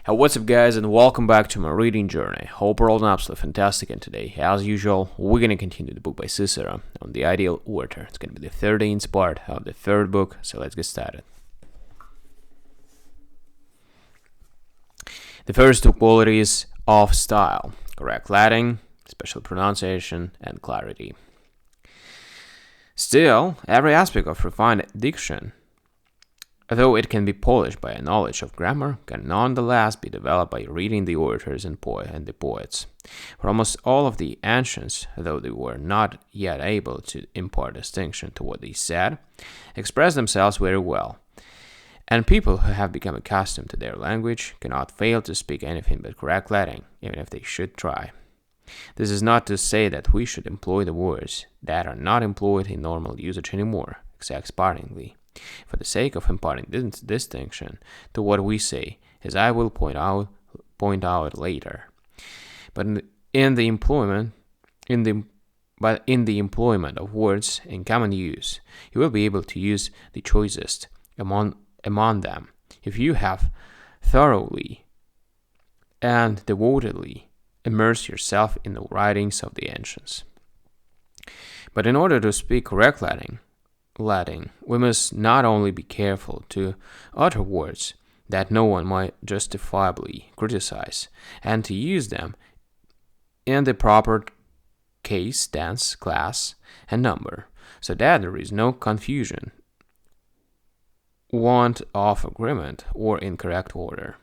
Hey, what's up, guys, and welcome back to my reading journey. Hope we're all absolutely fantastic, and today, as usual, we're going to continue the book by Cicero on the ideal orator. It's going to be the 13th part of the third book, so let's get started. The first two qualities of style: correct Latin, special pronunciation, and clarity. Still, every aspect of refined diction, though it can be polished by a knowledge of grammar, can nonetheless be developed by reading the orators and the poets. For almost all of the ancients, though they were not yet able to impart distinction to what they said, express themselves very well. And people who have become accustomed to their language cannot fail to speak anything but correct Latin, even if they should try. This is not to say that we should employ the words that are not employed in normal usage anymore, except sparingly, for the sake of imparting this distinction to what we say, as I will point out later. But in the employment of words in common use, you will be able to use the choicest among them if you have thoroughly and devotedly immersed yourself in the writings of the ancients. But in order to speak correct Latin, we must not only be careful to utter words that no one might justifiably criticize, and to use them in the proper case, tense, class, and number, so that there is no confusion, want of agreement, or incorrect order.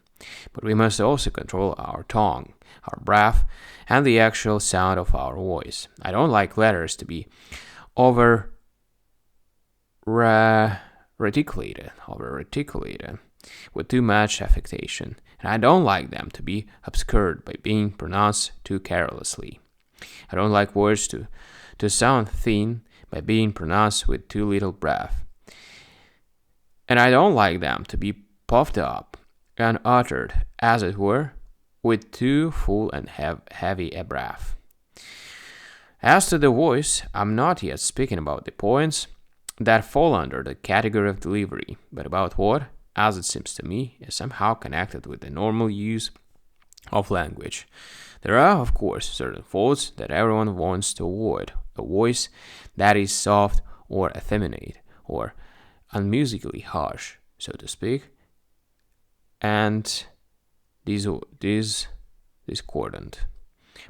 But we must also control our tongue, our breath, and the actual sound of our voice. I don't like letters to be reticulated with too much affectation, and I don't like them to be obscured by being pronounced too carelessly. I don't like words to sound thin by being pronounced with too little breath, and I don't like them to be puffed up and uttered, as it were, with too full and heavy a breath. As to the voice, I'm not yet speaking about the points that fall under the category of delivery, but about what, as it seems to me, is somehow connected with the normal use of language. There are, of course, certain faults that everyone wants to avoid: a voice that is soft or effeminate, or unmusically harsh, so to speak, and discordant.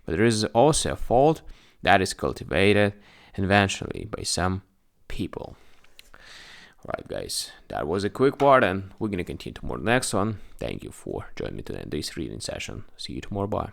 But there is also a fault that is cultivated eventually by some people. Alright, guys, that was a quick part, and we're going to continue tomorrow next one. Thank you for joining me today in this reading session. See you tomorrow. Bye.